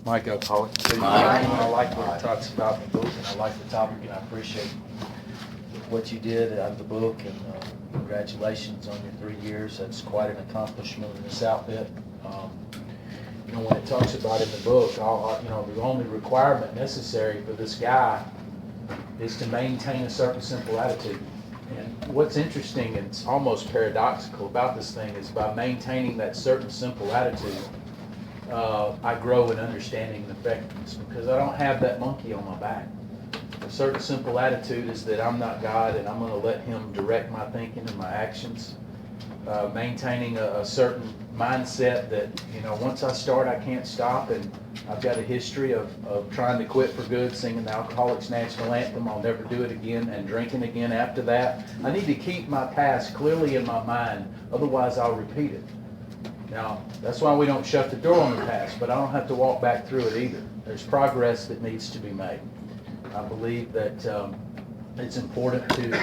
Mike Alcoholic. I like what it talks about in the book, and I like the topic, and I appreciate what you did out of the book, and congratulations on your 3 years. That's quite an accomplishment in this outfit. When it talks about in the book, the only requirement necessary for this guy is to maintain a certain simple attitude. And what's interesting, and it's almost paradoxical about this thing, is by maintaining that certain simple attitude, I grow in understanding and effectiveness, because I don't have that monkey on my back. A certain simple attitude is that I'm not God, and I'm going to let Him direct my thinking and my actions. Maintaining a certain mindset that, once I start, I can't stop, and I've got a history of trying to quit for good, singing the Alcoholics National Anthem, I'll never do it again, and drinking again after that. I need to keep my past clearly in my mind, otherwise I'll repeat it. Now, that's why we don't shut the door on the past, but I don't have to walk back through it either. There's progress that needs to be made. I believe that it's important to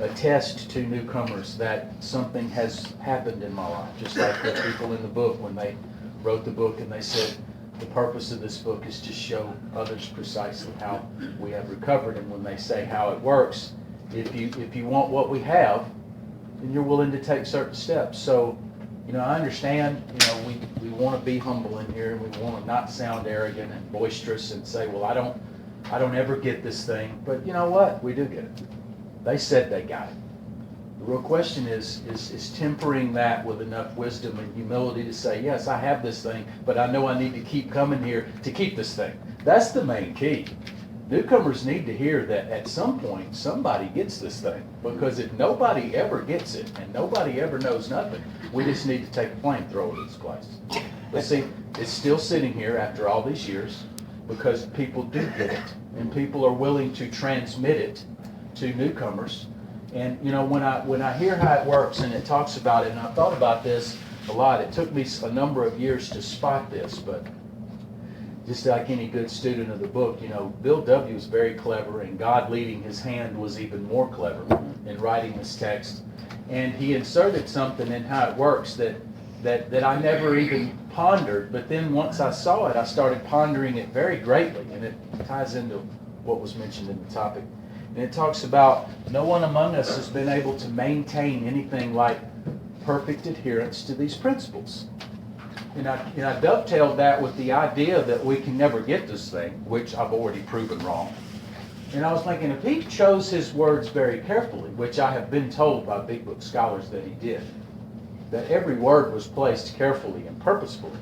attest to newcomers that something has happened in my life, just like the people in the book when they wrote the book and they said, the purpose of this book is to show others precisely how we have recovered. And when they say how it works, if you want what we have, then you're willing to take certain steps. So, I understand, we want to be humble in here, and we want to not sound arrogant and boisterous and say, well, I don't ever get this thing. But you know what? We do get it. They said they got it. The real question is tempering that with enough wisdom and humility to say, yes, I have this thing, but I know I need to keep coming here to keep this thing. That's the main key. Newcomers need to hear that at some point somebody gets this thing, because if nobody ever gets it and nobody ever knows nothing, we just need to take a flamethrower to this place. But see, it's still sitting here after all these years because people do get it, and people are willing to transmit it to newcomers. And when I hear how it works and it talks about it, and I thought about this a lot, it took me a number of years to spot this, but just like any good student of the book, Bill W. was very clever, and God leading his hand was even more clever in writing this text. And he inserted something in how it works that I never even pondered, but then once I saw it, I started pondering it very greatly, and it ties into what was mentioned in the topic. And it talks about no one among us has been able to maintain anything like perfect adherence to these principles. And I dovetailed that with the idea that we can never get this thing, which I've already proven wrong. And I was thinking, if he chose his words very carefully, which I have been told by big book scholars that he did, that every word was placed carefully and purposefully.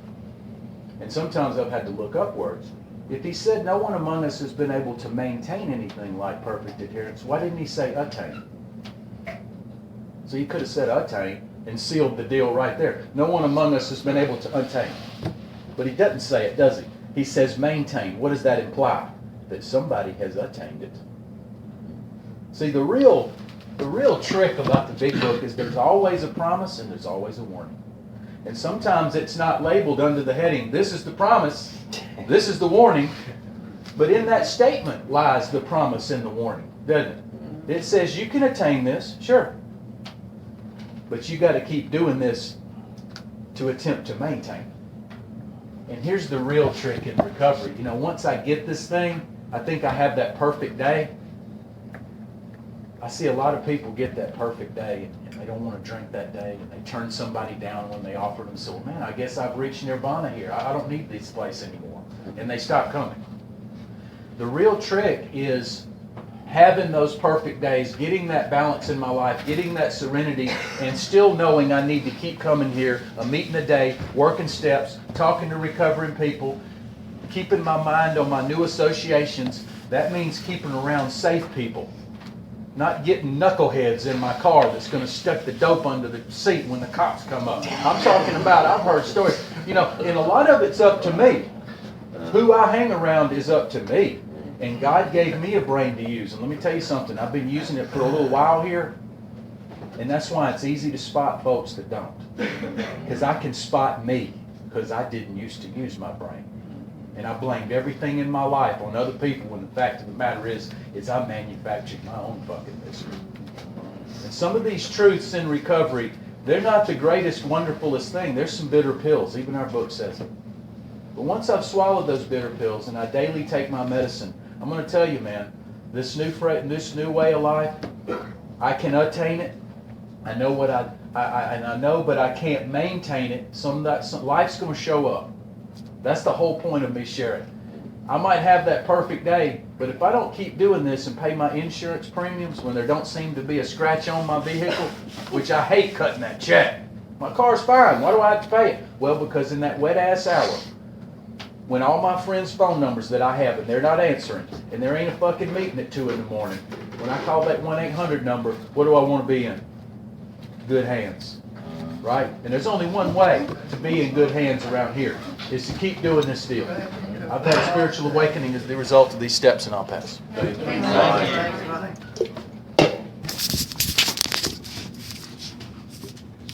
And sometimes I've had to look up words. If he said no one among us has been able to maintain anything like perfect adherence, why didn't he say attain? So he could have said attain and sealed the deal right there. No one among us has been able to attain. But he doesn't say it, does he? He says maintain. What does that imply? That somebody has attained it. See, the real trick about the big book is there's always a promise and there's always a warning. And sometimes it's not labeled under the heading, this is the promise, this is the warning. But in that statement lies the promise and the warning, doesn't it? It says you can attain this, sure. But you got to keep doing this to attempt to maintain. And here's the real trick in recovery. Once I get this thing, I think I have that perfect day. I see a lot of people get that perfect day and they don't want to drink that day, and they turn somebody down when they offer them. So, man, I guess I've reached nirvana here. I don't need this place anymore. And they stop coming. The real trick is having those perfect days, getting that balance in my life, getting that serenity, and still knowing I need to keep coming here, a meeting a day, working steps, talking to recovering people, keeping my mind on my new associations. That means keeping around safe people. Not getting knuckleheads in my car that's going to stick the dope under the seat when the cops come up. I'm talking about, I've heard stories. And a lot of it's up to me. Who I hang around is up to me. And God gave me a brain to use. And let me tell you something, I've been using it for a little while here. And that's why it's easy to spot folks that don't. Because I can spot me, because I didn't used to use my brain. And I blamed everything in my life on other people, when the fact of the matter is I manufactured my own fucking misery. And some of these truths in recovery, they're not the greatest, wonderfulest thing. There's some bitter pills. Even our book says it. But once I've swallowed those bitter pills and I daily take my medicine, I'm going to tell you, man, this new way of life, I can attain it. I know what I know, but I can't maintain it. Some life's going to show up. That's the whole point of me sharing. I might have that perfect day, but if I don't keep doing this and pay my insurance premiums when there don't seem to be a scratch on my vehicle, which I hate cutting that check. My car's fine. Why do I have to pay it? Well, because in that wet ass hour, when all my friends' phone numbers that I have and they're not answering, and there ain't a fucking meeting at 2 in the morning, when I call that 1-800 number, what do I want to be in? Good hands, right? And there's only one way to be in good hands around here, is to keep doing this deal. I've had a spiritual awakening as the result of these steps, and I'll pass.